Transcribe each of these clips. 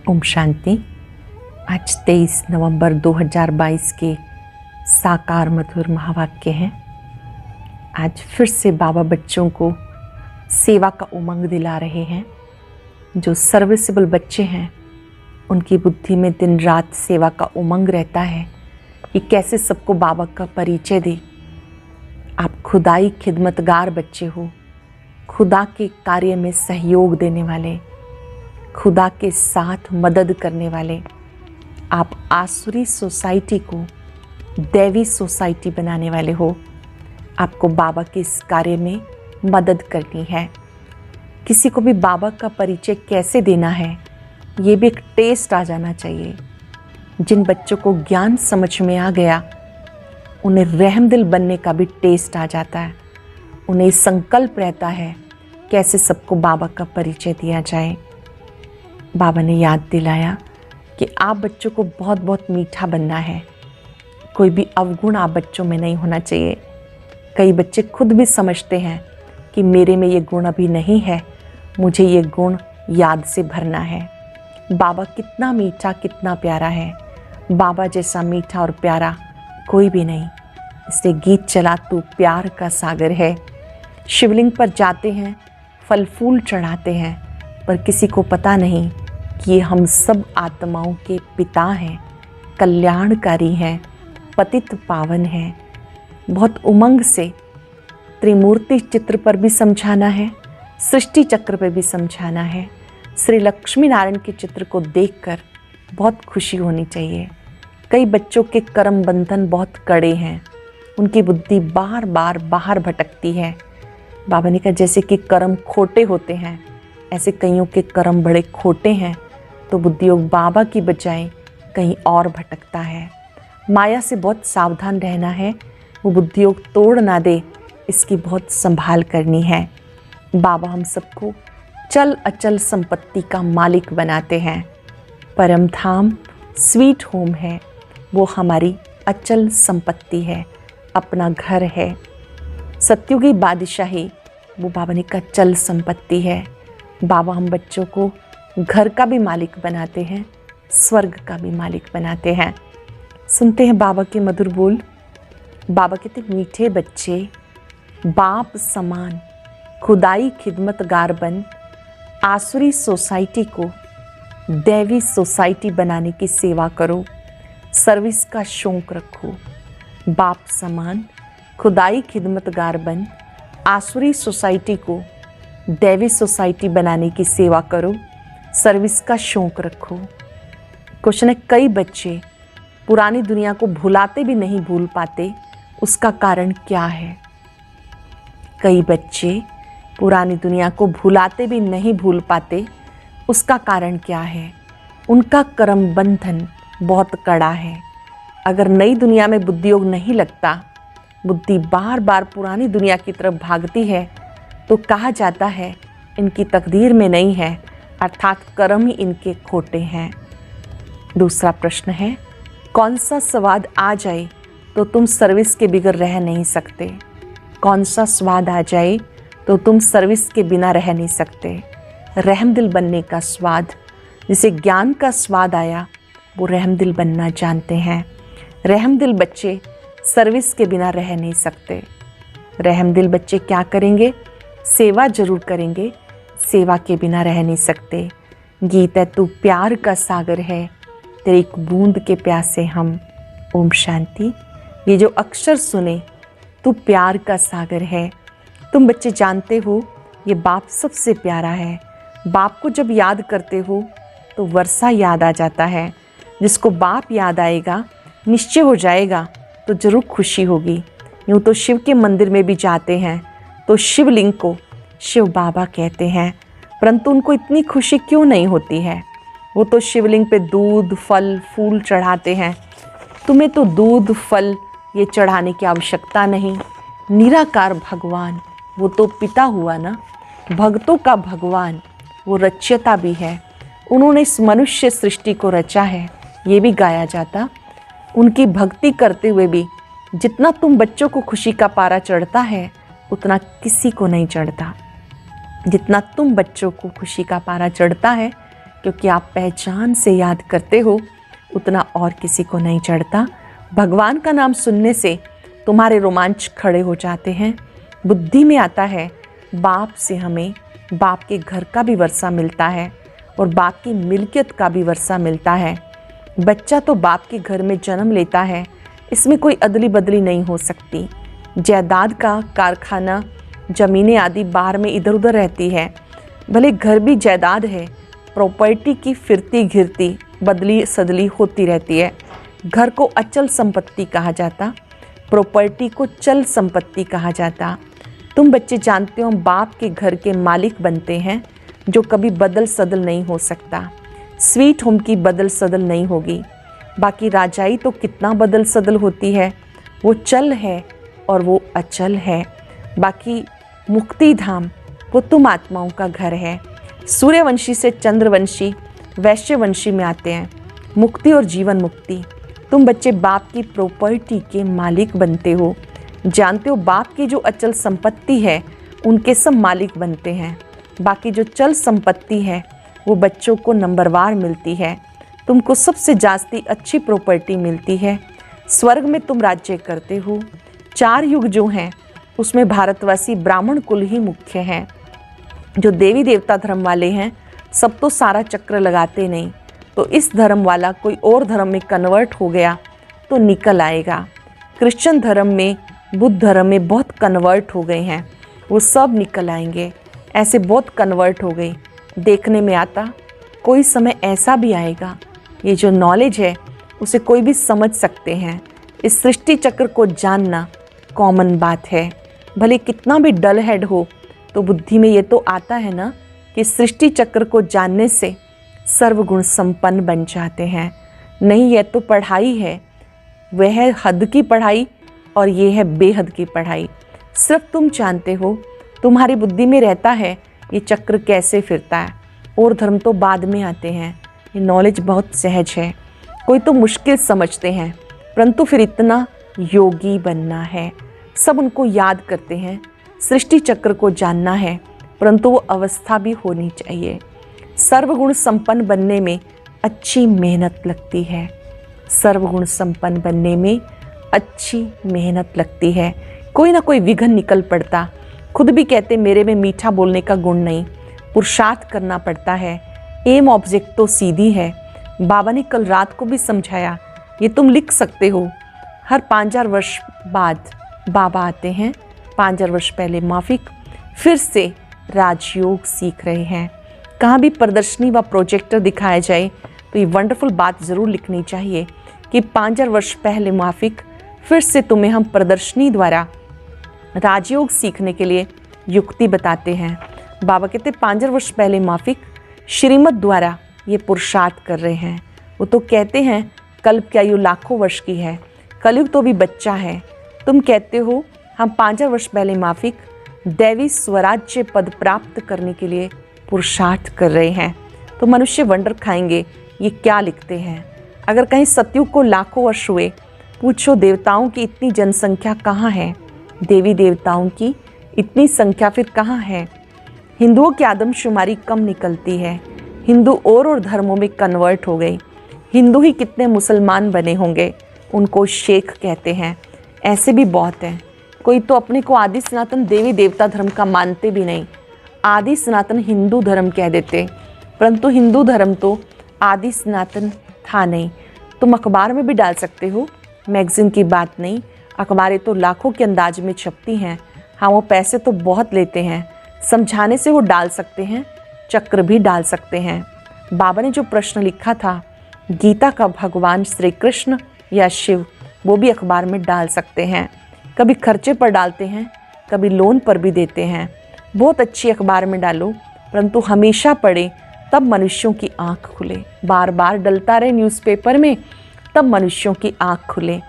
ओम शांति। आज 23 नवंबर 2022 के साकार मधुर महावाक्य हैं। आज फिर से बाबा बच्चों को सेवा का उमंग दिला रहे हैं। जो सर्विसेबल बच्चे हैं उनकी बुद्धि में दिन रात सेवा का उमंग रहता है कि कैसे सबको बाबा का परिचय दे। आप खुदाई खिदमतगार बच्चे हो, खुदा के कार्य में सहयोग देने वाले, खुदा के साथ मदद करने वाले। आप आसुरी सोसाइटी को दैवी सोसाइटी बनाने वाले हो। आपको बाबा के इस कार्य में मदद करनी है। किसी को भी बाबा का परिचय कैसे देना है, ये भी एक टेस्ट आ जाना चाहिए। जिन बच्चों को ज्ञान समझ में आ गया, उन्हें रहमदिल बनने का भी टेस्ट आ जाता है। उन्हें संकल्प रहता है कैसे सबको बाबा का परिचय दिया जाए। बाबा ने याद दिलाया कि आप बच्चों को बहुत बहुत मीठा बनना है। कोई भी अवगुण आप बच्चों में नहीं होना चाहिए। कई बच्चे खुद भी समझते हैं कि मेरे में ये गुण अभी नहीं है, मुझे ये गुण याद से भरना है। बाबा कितना मीठा, कितना प्यारा है। बाबा जैसा मीठा और प्यारा कोई भी नहीं। इसलिए गीत चला तू प्यार का सागर है। शिवलिंग पर जाते हैं, फल फूल चढ़ाते हैं, पर किसी को पता नहीं कि ये हम सब आत्माओं के पिता हैं, कल्याणकारी हैं, पतित पावन हैं। बहुत उमंग से त्रिमूर्ति चित्र पर भी समझाना है, सृष्टि चक्र पर भी समझाना है। श्री लक्ष्मी नारायण के चित्र को देखकर बहुत खुशी होनी चाहिए। कई बच्चों के कर्म बंधन बहुत कड़े हैं, उनकी बुद्धि बार बार बाहर भटकती है। बाबा ने कहा जैसे कि कर्म खोटे होते हैं, ऐसे कईयों के कर्म बड़े खोटे हैं, तो बुद्धि योग बाबा की बजाय कहीं और भटकता है। माया से बहुत सावधान रहना है, वो बुद्धि योग तोड़ ना दे, इसकी बहुत संभाल करनी है। बाबा हम सबको चल अचल संपत्ति का मालिक बनाते हैं। परम धाम स्वीट होम है, वो हमारी अचल संपत्ति है, अपना घर है। सत्युगी बादशाही वो बाबा ने कहा चल संपत्ति है। बाबा हम बच्चों को घर का भी मालिक बनाते हैं, स्वर्ग का भी मालिक बनाते हैं। सुनते हैं बाबा के मधुर बोल। बाबा कहते मीठे बच्चे, बाप समान खुदाई खिदमतगार बन, आसुरी सोसाइटी को दैवी सोसाइटी बनाने की सेवा करो, सर्विस का शौक रखो। बाप समान खुदाई खिदमतगार बन, आसुरी सोसाइटी को दैवी सोसाइटी बनाने की सेवा करो, सर्विस का शौक रखो। क्वेश्चन है, कई बच्चे पुरानी दुनिया को भुलाते भी नहीं भूल पाते, उसका कारण क्या है? कई बच्चे पुरानी दुनिया को भुलाते भी नहीं भूल पाते, उसका कारण क्या है? उनका कर्म बंधन बहुत कड़ा है। अगर नई दुनिया में बुद्धि योग नहीं लगता, बुद्धि बार बार पुरानी दुनिया की तरफ भागती है, तो कहा जाता है इनकी तकदीर में नहीं है, अर्थात कर्म ही इनके खोटे हैं। दूसरा प्रश्न है, कौन सा स्वाद आ जाए तो तुम सर्विस के बगैर रह नहीं सकते? कौन सा स्वाद आ जाए तो तुम सर्विस के बिना रह नहीं सकते? रहमदिल बनने का स्वाद, जिसे ज्ञान का स्वाद आया, वो रहमदिल बनना जानते हैं। रहमदिल बच्चे सर्विस के बिना रह नहीं सकते। रहमदिल बच्चे क्या करेंगे? सेवा जरूर करेंगे, सेवा के बिना रह नहीं सकते। गीत है तू प्यार का सागर है, तेरी एक बूंद के प्यासे हम। ओम शांति। ये जो अक्षर सुने, तू प्यार का सागर है। तुम बच्चे जानते हो ये बाप सबसे प्यारा है। बाप को जब याद करते हो तो वर्षा याद आ जाता है। जिसको बाप याद आएगा, निश्चय हो जाएगा तो जरूर खुशी होगी। यूँ तो शिव के मंदिर में भी जाते हैं तो शिवलिंग को शिव बाबा कहते हैं, परंतु उनको इतनी खुशी क्यों नहीं होती है? वो तो शिवलिंग पे दूध फल फूल चढ़ाते हैं। तुम्हें तो दूध फल ये चढ़ाने की आवश्यकता नहीं। निराकार भगवान वो तो पिता हुआ ना, भक्तों का भगवान, वो रचयिता भी है। उन्होंने इस मनुष्य सृष्टि को रचा है, ये भी गाया जाता। उनकी भक्ति करते हुए भी जितना तुम बच्चों को खुशी का पारा चढ़ता है, उतना किसी को नहीं चढ़ता। जितना तुम बच्चों को खुशी का पारा चढ़ता है, क्योंकि आप पहचान से याद करते हो उतना और किसी को नहीं चढ़ता। भगवान का नाम सुनने से तुम्हारे रोमांच खड़े हो जाते हैं। बुद्धि में आता है बाप से हमें बाप के घर का भी वर्षा मिलता है और बाप की मिल्कियत का भी वर्षा मिलता है। बच्चा तो बाप के घर में जन्म लेता है, इसमें कोई अदली बदली नहीं हो सकती। जायदाद का कारखाना, ज़मीनें आदि बाहर में इधर उधर रहती है, भले घर भी जायदाद है। प्रॉपर्टी की फिरती घिरती बदली सदली होती रहती है। घर को अचल संपत्ति कहा जाता, प्रॉपर्टी को चल संपत्ति कहा जाता। तुम बच्चे जानते हो बाप के घर के मालिक बनते हैं, जो कभी बदल सदल नहीं हो सकता। स्वीट होम की बदल सदल नहीं होगी। बाकी राजाई तो कितना बदल सदल होती है, वो चल है और वो अचल है। बाकी मुक्ति धाम वो तुम आत्माओं का घर है। सूर्यवंशी से चंद्रवंशी वैश्यवंशी में आते हैं। मुक्ति और जीवन मुक्ति, तुम बच्चे बाप की प्रॉपर्टी के मालिक बनते हो। जानते हो बाप की जो अचल संपत्ति है उनके सब मालिक बनते हैं। बाकी जो चल संपत्ति है वो बच्चों को नंबरवार मिलती है। तुमको सबसे जास्ती अच्छी प्रॉपर्टी मिलती है। स्वर्ग में तुम राज्य करते हो। 4 युग जो हैं उसमें भारतवासी ब्राह्मण कुल ही मुख्य हैं। जो देवी देवता धर्म वाले हैं सब तो सारा चक्र लगाते नहीं, तो इस धर्म वाला कोई और धर्म में कन्वर्ट हो गया तो निकल आएगा। क्रिश्चियन धर्म में, बुद्ध धर्म में बहुत कन्वर्ट हो गए हैं, वो सब निकल आएंगे। ऐसे बहुत कन्वर्ट हो गए। देखने में आता कोई समय ऐसा भी आएगा, ये जो नॉलेज है उसे कोई भी समझ सकते हैं। इस सृष्टि चक्र को जानना कॉमन बात है। भले कितना भी डल हेड हो तो बुद्धि में ये तो आता है ना कि सृष्टि चक्र को जानने से सर्वगुण संपन्न बन जाते हैं। नहीं, यह तो पढ़ाई है, वह है हद की पढ़ाई और ये है बेहद की पढ़ाई। सिर्फ तुम जानते हो, तुम्हारी बुद्धि में रहता है ये चक्र कैसे फिरता है। और धर्म तो बाद में आते हैं। ये नॉलेज बहुत सहज है। कोई तो मुश्किल समझते हैं, परंतु फिर इतना योगी बनना है। सब उनको याद करते हैं। सृष्टि चक्र को जानना है, परंतु वो अवस्था भी होनी चाहिए। सर्वगुण संपन्न बनने में अच्छी मेहनत लगती है। सर्वगुण संपन्न बनने में अच्छी मेहनत लगती है। कोई ना कोई विघ्न निकल पड़ता। खुद भी कहते मेरे में मीठा बोलने का गुण नहीं, पुरुषार्थ करना पड़ता है। एम ऑब्जेक्ट तो सीधी है। बाबा ने कल रात को भी समझाया, ये तुम लिख सकते हो। हर 5,000 वर्ष बाद बाबा आते हैं। 5,000 वर्ष पहले माफिक फिर से राजयोग सीख रहे हैं। कहाँ भी प्रदर्शनी व प्रोजेक्टर दिखाया जाए तो ये वंडरफुल बात ज़रूर लिखनी चाहिए कि 5,000 वर्ष पहले माफिक फिर से तुम्हें हम प्रदर्शनी द्वारा राजयोग सीखने के लिए युक्ति बताते हैं। बाबा कहते 5,000 वर्ष पहले माफिक श्रीमत द्वारा ये पुरुषार्थ कर रहे हैं। वो तो कहते हैं कल्प की आयु लाखों वर्ष की है, कलयुग तो भी बच्चा है। तुम कहते हो हम 5,000 वर्ष पहले माफिक दैवी स्वराज्य पद प्राप्त करने के लिए पुरुषार्थ कर रहे हैं। तो मनुष्य वंडर खाएंगे ये क्या लिखते हैं। अगर कहीं सतयुग को लाखों वर्ष हुए, पूछो देवताओं की इतनी जनसंख्या कहाँ है। देवी देवताओं की इतनी संख्या फिर कहाँ है। हिंदुओं की आदमशुमारी कम निकलती है। हिंदू और धर्मों में कन्वर्ट हो गए। हिंदू ही कितने मुसलमान बने होंगे, उनको शेख कहते हैं। ऐसे भी बहुत हैं। कोई तो अपने को आदि सनातन देवी देवता धर्म का मानते भी नहीं, आदि सनातन हिंदू धर्म कह देते, परंतु हिंदू धर्म तो आदि सनातन था नहीं। तुम अखबार में भी डाल सकते हो, मैगजीन की बात नहीं। अखबारें तो लाखों के अंदाज में छपती हैं। हाँ, वो पैसे तो बहुत लेते हैं। समझाने से वो डाल सकते हैं, चक्र भी डाल सकते हैं। बाबा ने जो प्रश्न लिखा था गीता का भगवान श्री कृष्ण या शिव, वो भी अखबार में डाल सकते हैं। कभी खर्चे पर डालते हैं, कभी लोन पर भी देते हैं। बहुत अच्छी अखबार में डालो, परंतु हमेशा पढ़े, तब मनुष्यों की आँख खुले। बार बार डलता रहे न्यूज़पेपर में, तब मनुष्यों की आँख खुले।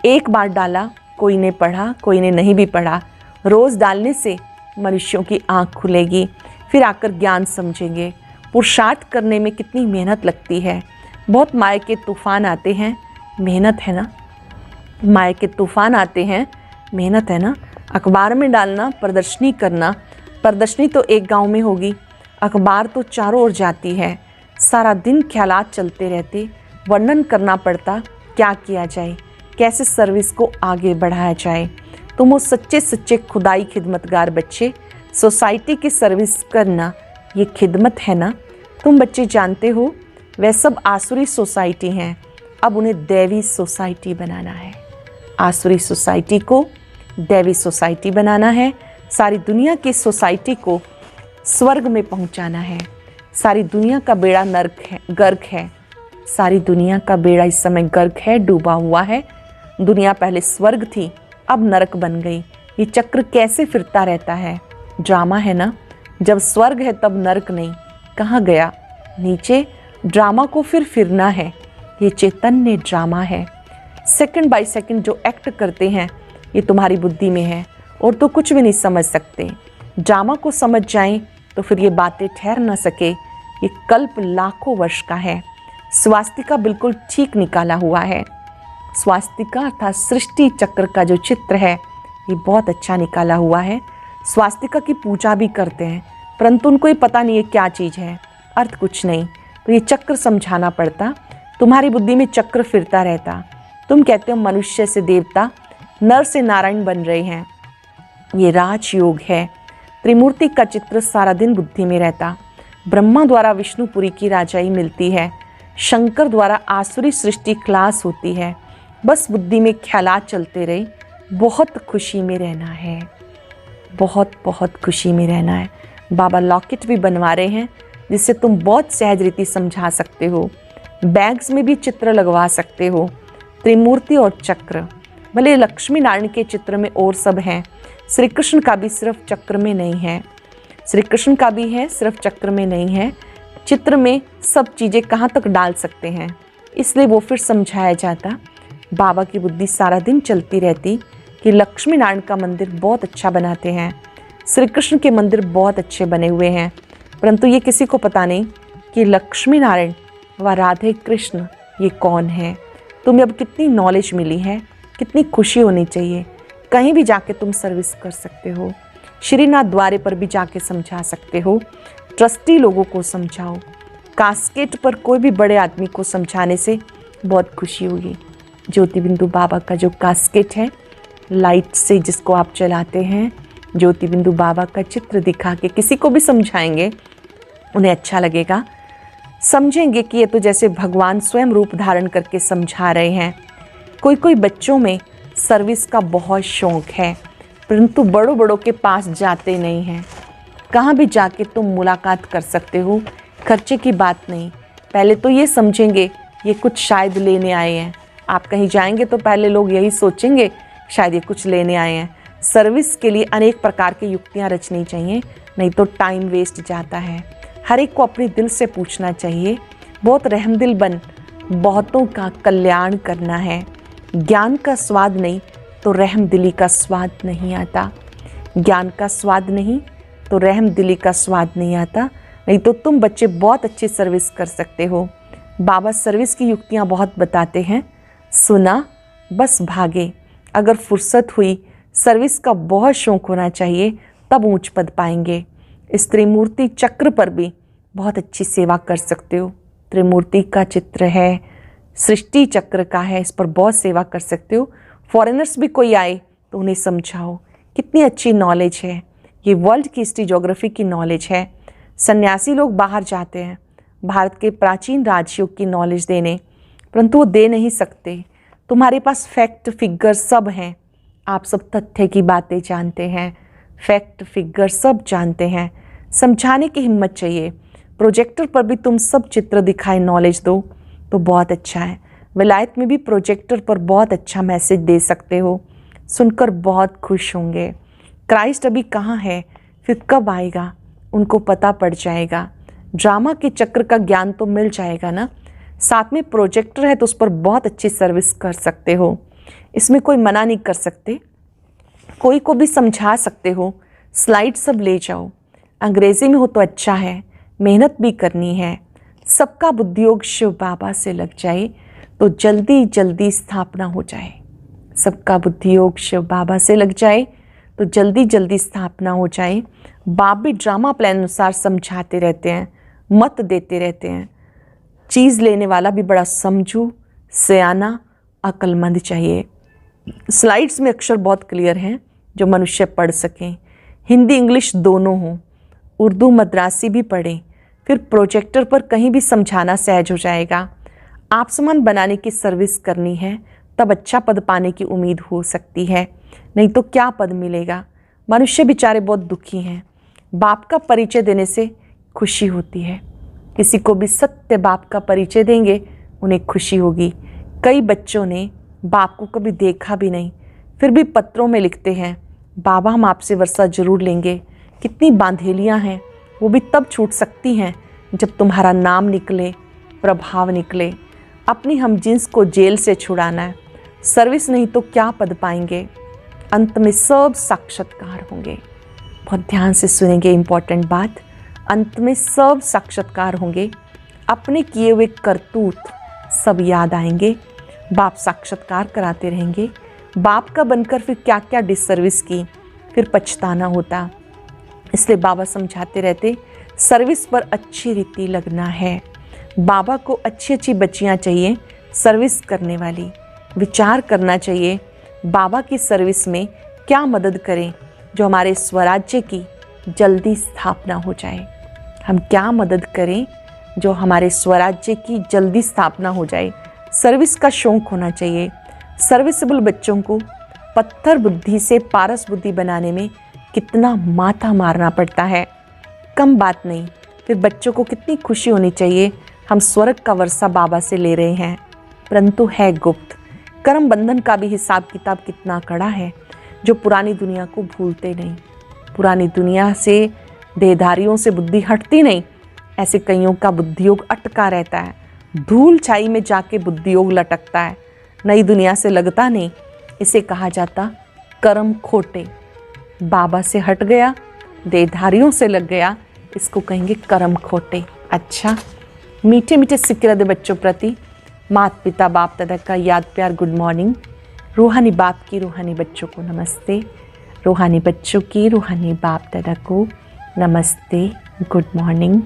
एक बार डाला, कोई ने पढ़ा, कोई ने नहीं भी पढ़ा। रोज़ डालने से मनुष्यों की आँख खुलेगी, फिर आकर ज्ञान समझेंगे। पुरुषार्थ करने में कितनी मेहनत लगती है। बहुत माया के तूफान आते हैं, मेहनत है ना। माया के तूफान आते हैं, मेहनत है ना। अखबार में डालना, प्रदर्शनी करना। प्रदर्शनी तो एक गांव में होगी, अखबार तो चारों ओर जाती है। सारा दिन ख्यालात चलते रहते, वर्णन करना पड़ता क्या किया जाए, कैसे सर्विस को आगे बढ़ाया जाए। तुम वो सच्चे सच्चे खुदाई खिदमतगार बच्चे, सोसाइटी की सर्विस करना ये खिदमत है ना। तुम बच्चे जानते हो वह सब आसुरी सोसाइटी हैं, अब उन्हें दैवी सोसाइटी बनाना है। आसुरी सोसाइटी को दैवी सोसाइटी बनाना है। सारी दुनिया की सोसाइटी को स्वर्ग में पहुंचाना है। सारी दुनिया का बेड़ा गर्क है। सारी दुनिया का बेड़ा इस समय गर्क है, डूबा हुआ है। दुनिया पहले स्वर्ग थी, अब नरक बन गई। ये चक्र कैसे फिरता रहता है? ड्रामा है ना। जब स्वर्ग है तब नरक नहीं, कहाँ गया? नीचे। ड्रामा को फिर फिरना है। ये चैतन्य ड्रामा है। सेकंड बाय सेकंड जो एक्ट करते हैं ये तुम्हारी बुद्धि में है और तो कुछ भी नहीं समझ सकते। ड्रामा को समझ जाएं तो फिर ये बातें ठहर ना सके। ये कल्प लाखों वर्ष का है। स्वास्तिका बिल्कुल ठीक निकाला हुआ है। स्वास्तिका अर्थात सृष्टि चक्र का जो चित्र है ये बहुत अच्छा निकाला हुआ है। स्वास्तिका की पूजा भी करते हैं परंतु उनको ये पता नहीं है क्या चीज़ है, अर्थ कुछ नहीं। तो ये चक्र समझाना पड़ता। तुम्हारी बुद्धि में चक्र फिरता रहता। तुम कहते हो मनुष्य से देवता, नर से नारायण बन रहे हैं। ये राजयोग है। त्रिमूर्ति का चित्र सारा दिन बुद्धि में रहता। ब्रह्मा द्वारा विष्णुपुरी की राजाई मिलती है। शंकर द्वारा आसुरी सृष्टि क्लास होती है। बस बुद्धि में ख्यालात चलते रहे। बहुत खुशी में रहना है, बहुत बहुत खुशी में रहना है। बाबा लॉकेट भी बनवा रहे हैं जिससे तुम बहुत सहज रीति समझा सकते हो। बैग्स में भी चित्र लगवा सकते हो। त्रिमूर्ति और चक्र, भले लक्ष्मी नारायण के चित्र में और सब हैं, श्री कृष्ण का भी सिर्फ चक्र में नहीं है। श्री कृष्ण का भी है, सिर्फ चक्र में नहीं है। चित्र में सब चीज़ें कहाँ तक डाल सकते हैं, इसलिए वो फिर समझाया जाता। बाबा की बुद्धि सारा दिन चलती रहती कि लक्ष्मी नारायण का मंदिर बहुत अच्छा बनाते हैं, श्री कृष्ण के मंदिर बहुत अच्छे बने हुए हैं, परंतु ये किसी को पता नहीं कि लक्ष्मी नारायण व राधे कृष्ण ये कौन है। तुम्हें अब कितनी नॉलेज मिली है, कितनी खुशी होनी चाहिए। कहीं भी जाके तुम सर्विस कर सकते हो। श्रीनाथ द्वारे पर भी जाके समझा सकते हो। ट्रस्टी लोगों को समझाओ। कास्केट पर कोई भी बड़े आदमी को समझाने से बहुत खुशी होगी। ज्योति बिंदु बाबा का जो कास्केट है, लाइट से जिसको आप चलाते हैं, ज्योति बिंदु बाबा का चित्र दिखा के किसी को भी समझाएंगे, उन्हें अच्छा लगेगा। समझेंगे कि ये तो जैसे भगवान स्वयं रूप धारण करके समझा रहे हैं। कोई कोई बच्चों में सर्विस का बहुत शौक है परंतु बड़ों बड़ों के पास जाते नहीं हैं। कहाँ भी जाके तुम मुलाकात कर सकते हो, खर्चे की बात नहीं। पहले तो ये समझेंगे ये कुछ शायद लेने आए हैं। आप कहीं जाएंगे तो पहले लोग यही सोचेंगे शायद ये कुछ लेने आए हैं। सर्विस के लिए अनेक प्रकार की युक्तियाँ रचनी चाहिए, नहीं तो टाइम वेस्ट जाता है। हर एक को अपने दिल से पूछना चाहिए। बहुत रहमदिल बन, बहुतों का कल्याण करना है। ज्ञान का स्वाद नहीं तो रहमदिली का स्वाद नहीं आता। ज्ञान का स्वाद नहीं तो रहमदिली का स्वाद नहीं आता। नहीं तो तुम बच्चे बहुत अच्छी सर्विस कर सकते हो। बाबा सर्विस की युक्तियाँ बहुत बताते हैं। सुना बस भागे। अगर फुर्सत हुई, सर्विस का बहुत शौक होना चाहिए, तब ऊंच पद पाएंगे। इस त्रिमूर्ति चक्र पर भी बहुत अच्छी सेवा कर सकते हो। त्रिमूर्ति का चित्र है, सृष्टि चक्र का है, इस पर बहुत सेवा कर सकते हो। फॉरेनर्स भी कोई आए तो उन्हें समझाओ। कितनी अच्छी नॉलेज है, ये वर्ल्ड की हिस्ट्री ज्योग्राफी की नॉलेज है। सन्यासी लोग बाहर जाते हैं भारत के प्राचीन राजयोग की नॉलेज देने, परंतु वो दे नहीं सकते। तुम्हारे पास फैक्ट फिगर सब हैं। आप सब तथ्य की बातें जानते हैं, फैक्ट फिगर सब जानते हैं। समझाने की हिम्मत चाहिए। प्रोजेक्टर पर भी तुम सब चित्र दिखाए, नॉलेज दो तो बहुत अच्छा है। विलायत में भी प्रोजेक्टर पर बहुत अच्छा मैसेज दे सकते हो, सुनकर बहुत खुश होंगे। क्राइस्ट अभी कहाँ है, फिर कब आएगा, उनको पता पड़ जाएगा। ड्रामा के चक्र का ज्ञान तो मिल जाएगा ना। साथ में प्रोजेक्टर है तो उस पर बहुत अच्छी सर्विस कर सकते हो। इसमें कोई मना नहीं कर सकते। कोई को भी समझा सकते हो। स्लाइड सब ले जाओ। अंग्रेजी में हो तो अच्छा है, मेहनत भी करनी है। सबका बुद्धियोग शिव बाबा से लग जाए तो जल्दी जल्दी स्थापना हो जाए। सबका बुद्धियोग शिव बाबा से लग जाए तो जल्दी जल्दी स्थापना हो जाए। बाप भी ड्रामा प्लान अनुसार समझाते रहते हैं, मत देते रहते हैं। चीज़ लेने वाला भी बड़ा समझू, सयाना, अक्लमंद चाहिए। स्लाइड्स में अक्षर बहुत क्लियर हैं जो मनुष्य पढ़ सकें, हिंदी इंग्लिश दोनों हों, उर्दू मद्रासी भी पढ़ें, फिर प्रोजेक्टर पर कहीं भी समझाना सहज हो जाएगा। आप समान बनाने की सर्विस करनी है, तब अच्छा पद पाने की उम्मीद हो सकती है, नहीं तो क्या पद मिलेगा। मनुष्य बेचारे बहुत दुखी हैं। बाप का परिचय देने से खुशी होती है। किसी को भी सत्य बाप का परिचय देंगे, उन्हें खुशी होगी। कई बच्चों ने बाप को कभी देखा भी नहीं, फिर भी पत्रों में लिखते हैं, बाबा हम आपसे वर्षा जरूर लेंगे। कितनी बांधेलियाँ हैं, वो भी तब छूट सकती हैं जब तुम्हारा नाम निकले, प्रभाव निकले। अपनी हम जिन्स को जेल से छुड़ाना है, सर्विस नहीं तो क्या पद पाएंगे। अंत में सब साक्षात्कार होंगे। बहुत ध्यान से सुनेंगे इम्पॉर्टेंट बात। अंत में सब साक्षात्कार होंगे, अपने किए हुए करतूत सब याद आएंगे। बाप साक्षात्कार कराते रहेंगे। बाप का बनकर फिर क्या क्या डिसर्विस की, फिर पछताना होता। इसलिए बाबा समझाते रहते, सर्विस पर अच्छी रीति लगना है। बाबा को अच्छी अच्छी बच्चियाँ चाहिए सर्विस करने वाली। विचार करना चाहिए बाबा की सर्विस में क्या मदद करें जो हमारे स्वराज्य की जल्दी स्थापना हो जाए। हम क्या मदद करें जो हमारे स्वराज्य की जल्दी स्थापना हो जाए। सर्विस का शौक होना चाहिए। सर्विसेबल बच्चों को पत्थर बुद्धि से पारस बुद्धि बनाने में कितना माथा मारना पड़ता है, कम बात नहीं। फिर बच्चों को कितनी खुशी होनी चाहिए, हम स्वर्ग का वर्षा बाबा से ले रहे हैं, परंतु है गुप्त। कर्म बंधन का भी हिसाब किताब कितना कड़ा है, जो पुरानी दुनिया को भूलते नहीं। पुरानी दुनिया से देहधारियों से बुद्धि हटती नहीं, ऐसे कईयों का बुद्धियोग अटका रहता है। धूल छाई में जाके बुद्धियोग लटकता है, नई दुनिया से लगता नहीं। इसे कहा जाता कर्म खोटे। बाबा से हट गया, देहधारियों से लग गया, इसको कहेंगे कर्म खोटे। अच्छा, मीठे मीठे सिक्के दे बच्चों प्रति माता पिता बाप दादा का याद प्यार गुड मॉर्निंग। रूहानी बाप की रूहानी बच्चों को नमस्ते। रूहानी बच्चों की रूहानी बाप दादा को नमस्ते, गुड मॉर्निंग।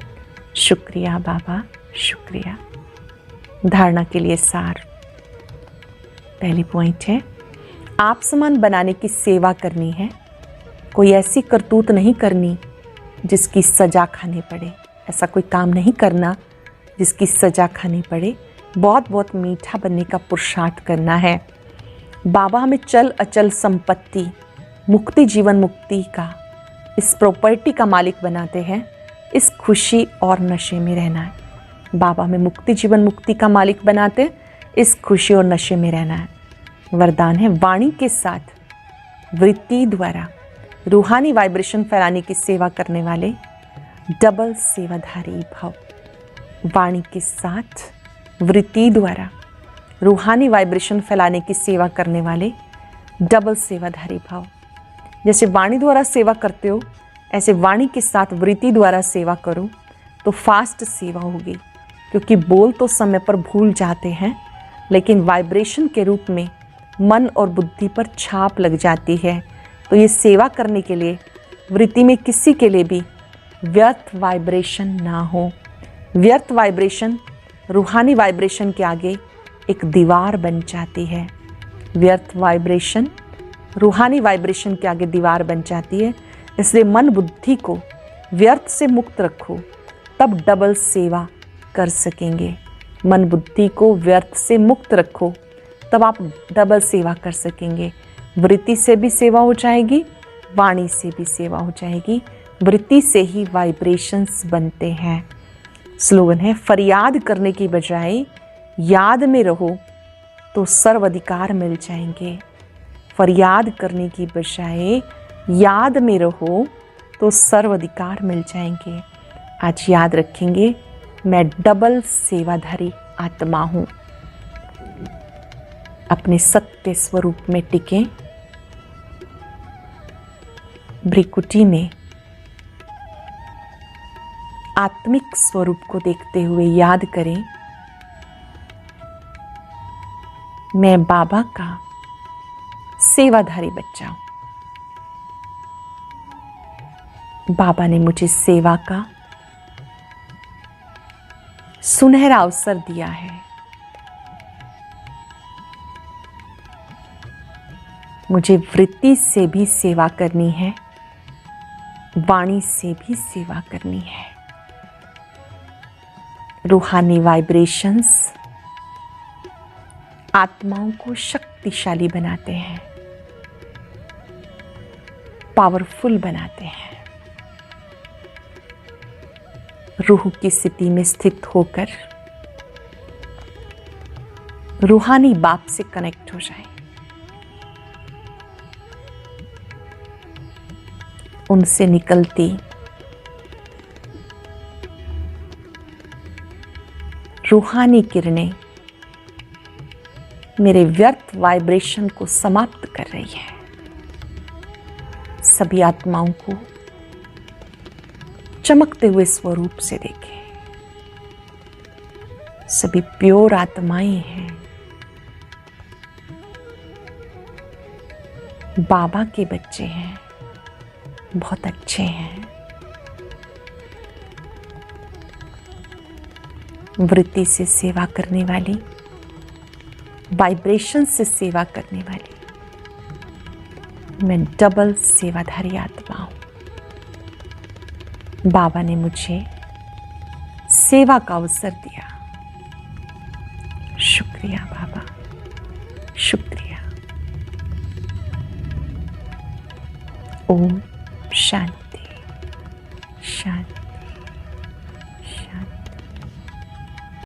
शुक्रिया बाबा, शुक्रिया। धारणा के लिए सार। पहली पॉइंट है, आप समान बनाने की सेवा करनी है। कोई ऐसी करतूत नहीं करनी जिसकी सजा खानी पड़े। ऐसा कोई काम नहीं करना जिसकी सजा खानी पड़े। बहुत बहुत मीठा बनने का पुरुषार्थ करना है। बाबा हमें चल अचल संपत्ति, मुक्ति, जीवन मुक्ति का, इस प्रॉपर्टी का मालिक बनाते हैं। इस खुशी और नशे में रहना है। बाबा हमें मुक्ति, जीवन मुक्ति का मालिक बनाते, इस खुशी और नशे में रहना है। वरदान है, वाणी के साथ वृत्ति द्वारा रूहानी वाइब्रेशन फैलाने की सेवा करने वाले डबल सेवाधारी भव। वाणी के साथ वृत्ति द्वारा रूहानी वाइब्रेशन फैलाने की सेवा करने वाले डबल सेवाधारी भाव। जैसे वाणी द्वारा सेवा करते हो, ऐसे वाणी के साथ वृत्ति द्वारा सेवा करो तो फास्ट सेवा होगी। क्योंकि बोल तो समय पर भूल जाते हैं, लेकिन वाइब्रेशन के रूप में मन और बुद्धि पर छाप लग जाती है। तो ये सेवा करने के लिए वृत्ति में किसी के लिए भी व्यर्थ वाइब्रेशन ना हो। व्यर्थ वाइब्रेशन रूहानी वाइब्रेशन के आगे एक दीवार बन जाती है। व्यर्थ वाइब्रेशन रूहानी वाइब्रेशन के आगे दीवार बन जाती है। इसलिए मन बुद्धि को व्यर्थ से मुक्त रखो, तब डबल सेवा कर सकेंगे। मन बुद्धि को व्यर्थ से मुक्त रखो, तब आप डबल सेवा कर सकेंगे। वृत्ति से भी सेवा हो जाएगी, वाणी से भी सेवा हो जाएगी। वृत्ति से ही वाइब्रेशंस बनते हैं। स्लोगन है, फरियाद करने की बजाय याद में रहो तो सर्व अधिकार मिल जाएंगे। फरियाद करने की बजाय याद में रहो तो सर्व अधिकार मिल जाएंगे। आज याद रखेंगे, मैं डबल सेवाधारी आत्मा हूँ। अपने सत्य स्वरूप में टिकें। भ्रिकुटी में आत्मिक स्वरूप को देखते हुए याद करें, मैं बाबा का सेवाधारी बच्चा हूं। बाबा ने मुझे सेवा का सुनहरा अवसर दिया है। मुझे वृत्ति से भी सेवा करनी है, वाणी से भी सेवा करनी है। रूहानी वाइब्रेशंस आत्माओं को शक्तिशाली बनाते हैं, पावरफुल बनाते हैं। रूह की स्थिति में स्थित होकर रूहानी बाप से कनेक्ट हो जाए, उनसे निकलती रूहानी किरणें मेरे व्यर्थ वाइब्रेशन को समाप्त कर रही है। सभी आत्माओं को चमकते हुए स्वरूप से देखें। सभी प्योर आत्माएं हैं, बाबा के बच्चे हैं, बहुत अच्छे हैं। वृत्ति से सेवा करने वाली, वाइब्रेशन से सेवा करने वाली मैं डबल सेवाधारी आत्मा हूं। बाबा ने मुझे सेवा का अवसर दिया। शुक्रिया बाबा, शुक्रिया। ओम शांति शांति।